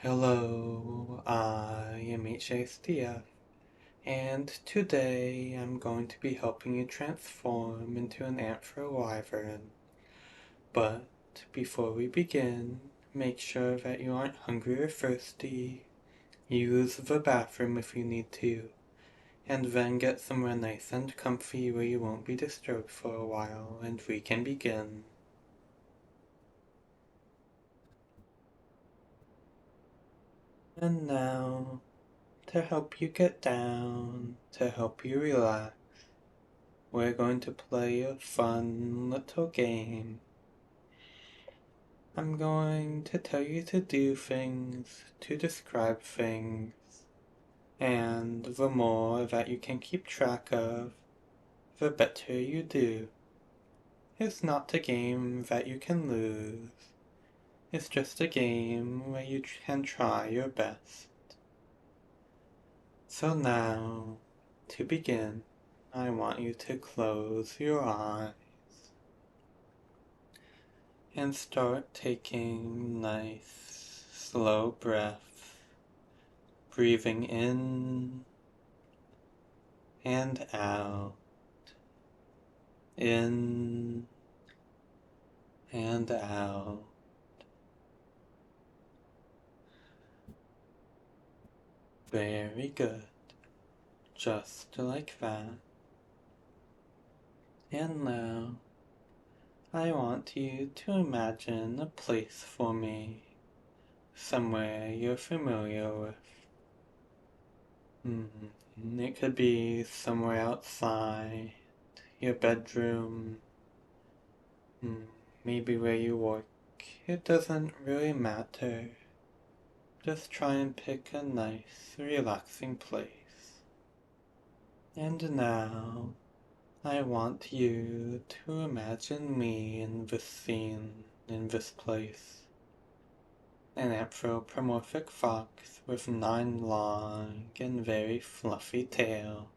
Hello, I am HSDF, and today I'm going to be helping you transform into an Anthro wyvern. But before we begin, make sure that you aren't hungry or thirsty, use the bathroom if you need to, and then get somewhere nice and comfy where you won't be disturbed for a while, and we can begin. And now, to help you get down, to help you relax, we're going to play a fun little game. I'm going to tell you to do things, to describe things, and the more that you can keep track of, the better you do. It's not a game that you can lose. It's just a game where you can try your best. So now, to begin, I want you to close your eyes and start taking nice, slow breaths, breathing in and out, in and out. Very good, just like that. And now, I want you to imagine a place for me, somewhere you're familiar with. It could be somewhere outside, your bedroom, maybe where you work. It doesn't really matter. Just try and pick a nice, relaxing place. And now, I want you to imagine me in this scene, in this place. An anthropomorphic fox with 9 long and very fluffy tails.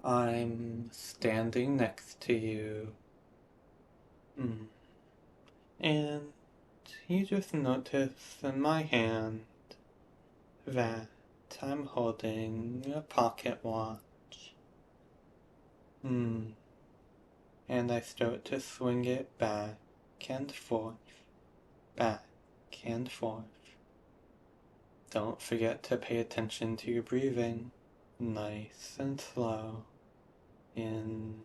I'm standing next to you. And you just notice in my hand that I'm holding a pocket watch. And I start to swing it back and forth, back and forth. Don't forget to pay attention to your breathing. Nice and slow. In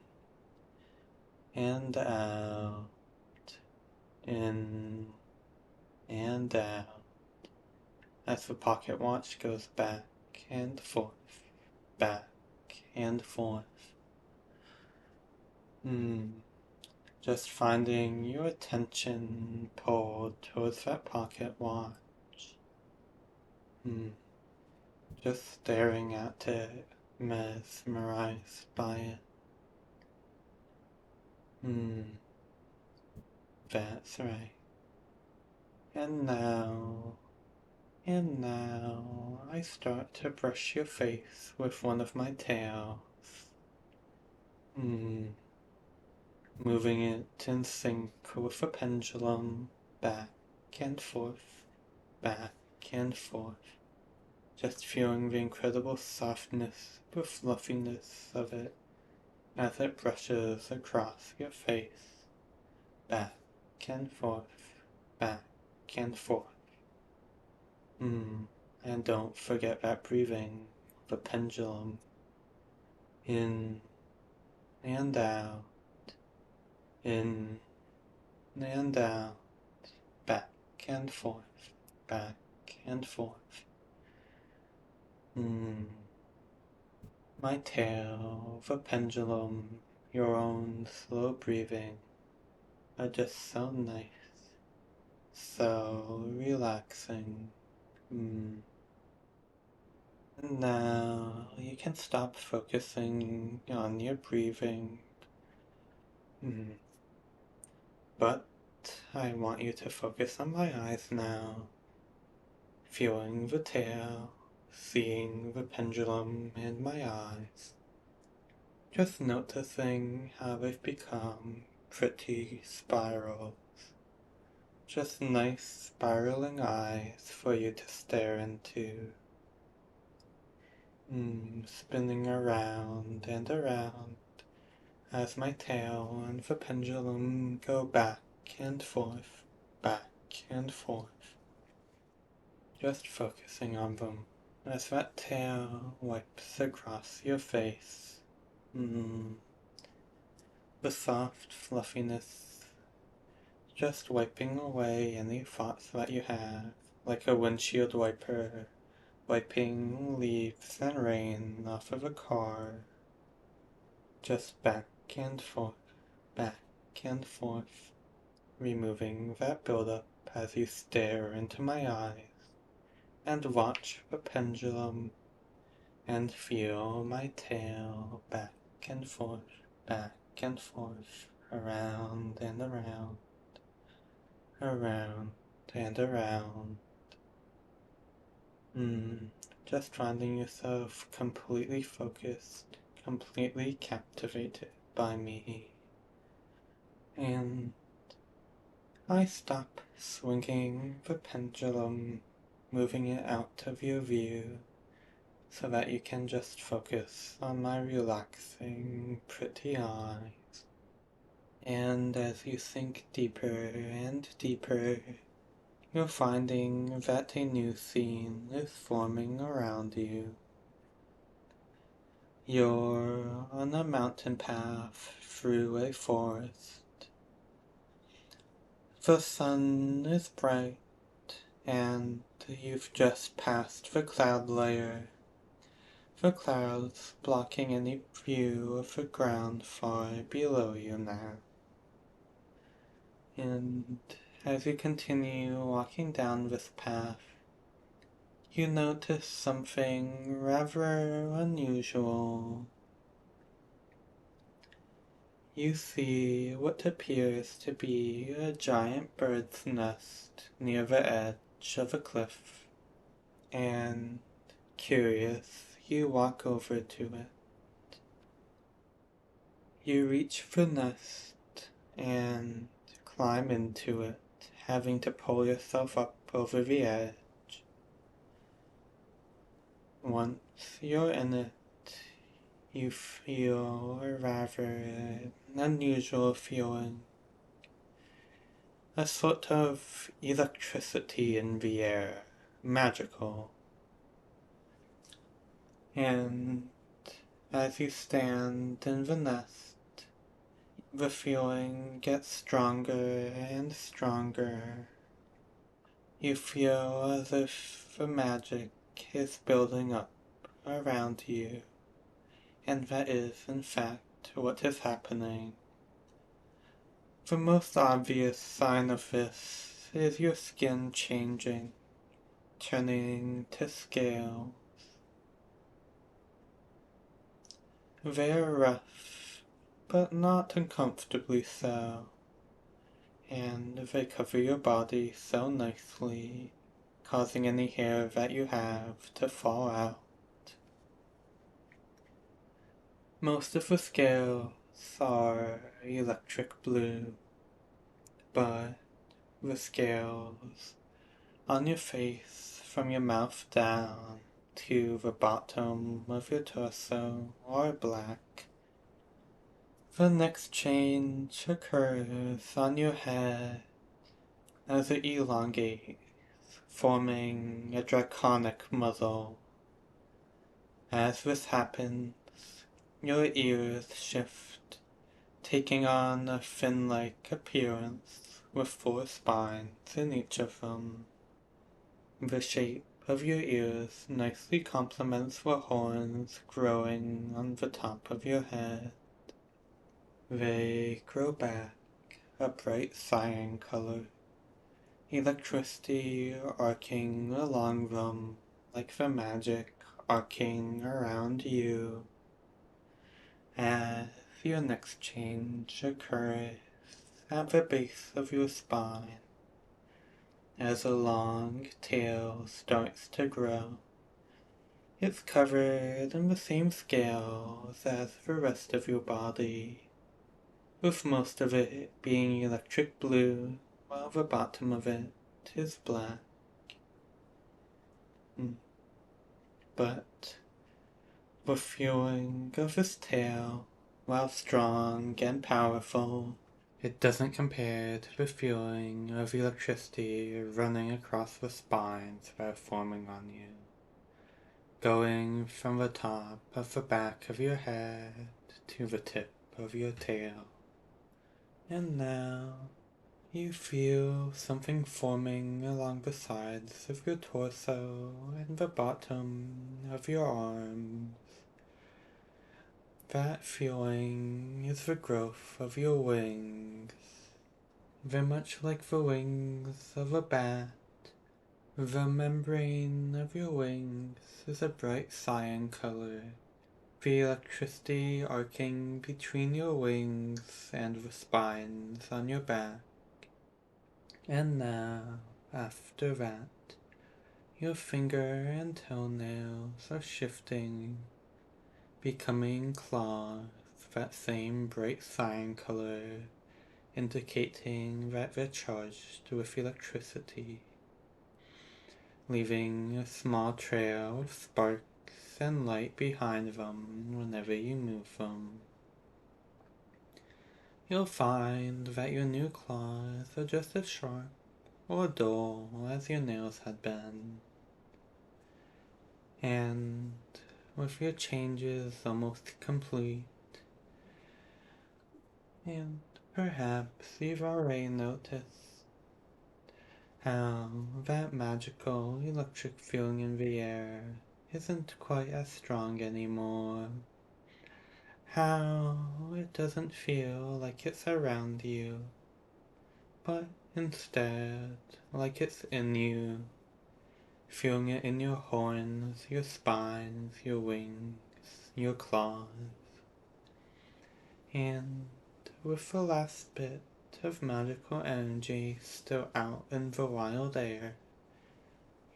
and out. In and out. As the pocket watch goes back and forth, back and forth. Just finding your attention pulled towards that pocket watch. Just staring at it, mesmerized by it. That's right. And now, I start to brush your face with one of my tails. Moving it in sync with a pendulum, back and forth, back and forth. Just feeling the incredible softness, the fluffiness of it as it brushes across your face, back and forth, back and forth. And don't forget that breathing, the pendulum, in and out, in and out, back and forth, back and forth. My tail, the pendulum, your own slow breathing are just so nice, so relaxing. And now you can stop focusing on your breathing. But I want you to focus on my eyes now, feeling the tail, seeing the pendulum in my eyes. Just noticing how they've become pretty spirals. Just nice spiraling eyes for you to stare into. Spinning around and around as my tail and the pendulum go back and forth, back and forth. Just focusing on them as that tail wipes across your face. The soft fluffiness, just wiping away any thoughts that you have, like a windshield wiper wiping leaves and rain off of a car. Just back and forth, removing that buildup as you stare into my eyes and watch the pendulum and feel my tail back and forth, around and around, around and around. Just finding yourself completely focused, completely captivated by me. And I stop swinging the pendulum, moving it out of your view, so that you can just focus on my relaxing, pretty eyes. And as you sink deeper and deeper, you're finding that a new scene is forming around you. You're on a mountain path through a forest. The sun is bright, and you've just passed the cloud layer. The clouds blocking any view of the ground far below you now. And as you continue walking down this path, you notice something rather unusual. You see what appears to be a giant bird's nest near the edge of a cliff, and, curious, you walk over to it. You reach the nest and climb into it, having to pull yourself up over the edge. Once you're in it, you feel a rather unusual feeling. A sort of electricity in the air, magical. And as you stand in the nest, the feeling gets stronger and stronger. You feel as if the magic is building up around you, and that is, in fact, what is happening. The most obvious sign of this is your skin changing, turning to scales. They are rough, but not uncomfortably so, and they cover your body so nicely, causing any hair that you have to fall out. Most of the scales are electric blue, but the scales on your face from your mouth down to the bottom of your torso are black. The next change occurs on your head as it elongates, forming a draconic muzzle. As this happens, your ears shift, taking on a fin-like appearance with 4 spines in each of them. The shape of your ears nicely complements the horns growing on the top of your head. They grow back a bright cyan color, electricity arcing along them like the magic arcing around you. As your next change occurs at the base of your spine, as a long tail starts to grow. It's covered in the same scales as the rest of your body, with most of it being electric blue while the bottom of it is black. But the feeling of his tail, while strong and powerful, it doesn't compare to the feeling of electricity running across the spines that are forming on you, going from the top of the back of your head to the tip of your tail. And now you feel something forming along the sides of your torso and the bottom of your arms. That feeling is the growth of your wings. Very much like the wings of a bat, the membrane of your wings is a bright cyan color. The electricity arcing between your wings and the spines on your back. And now, after that, your finger and toenails are shifting, becoming claws, that same bright cyan color, indicating that they're charged with electricity, leaving a small trail of sparks and light behind them whenever you move them. You'll find that your new claws are just as sharp or dull as your nails had been. And with your changes almost complete, and perhaps you've already noticed how that magical electric feeling in the air isn't quite as strong anymore. How it doesn't feel like it's around you, but instead like it's in you. Feeling it in your horns, your spines, your wings, your claws. And with the last bit of magical energy still out in the wild air,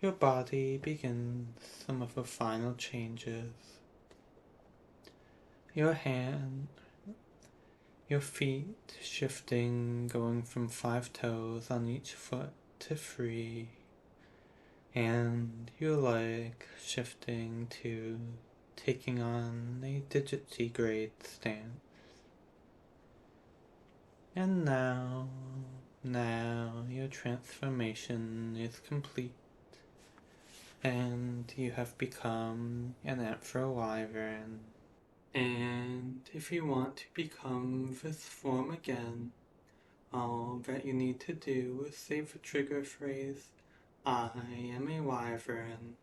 your body begins some of the final changes. Your feet shifting, going from 5 toes on each foot to 3, and your leg shifting to taking on a digitigrade stance. And now your transformation is complete, and you have become an Anthro wyvern. And if you want to become this form again, all that you need to do is say the trigger phrase, I am a wyvern.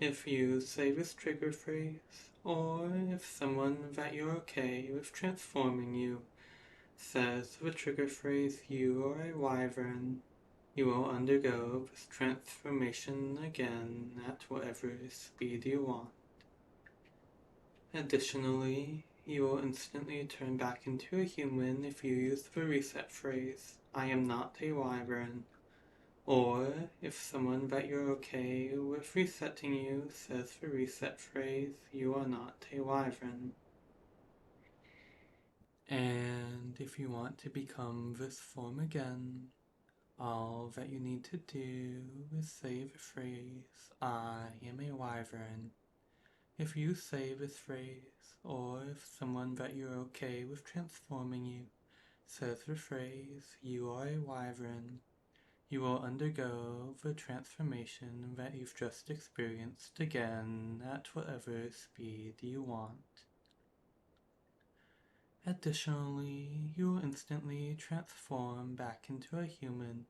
If you say this trigger phrase, or if someone that you're okay with transforming you says the trigger phrase, you are a wyvern, you will undergo this transformation again at whatever speed you want. Additionally, you will instantly turn back into a human if you use the reset phrase, I am not a wyvern, or if someone that you're okay with resetting you says the reset phrase, you are not a wyvern. And if you want to become this form again, all that you need to do is say the phrase, I am a wyvern. If you say this phrase, or if someone that you're okay with transforming you says the phrase, you are a wyvern, you will undergo the transformation that you've just experienced again at whatever speed you want. Additionally, you will instantly transform back into a human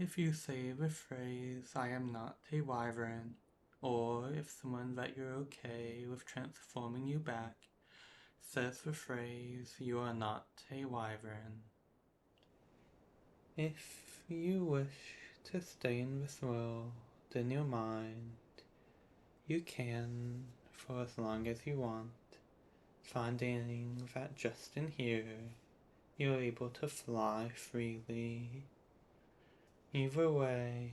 if you say the phrase, I am not a wyvern, or if someone that you're okay with transforming you back says the phrase, you are not a wyvern. If you wish to stay in this world in your mind, you can for as long as you want, finding that just in here you're able to fly freely. Either way,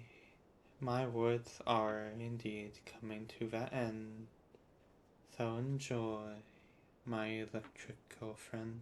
my words are indeed coming to that end, so enjoy, my electric girlfriend.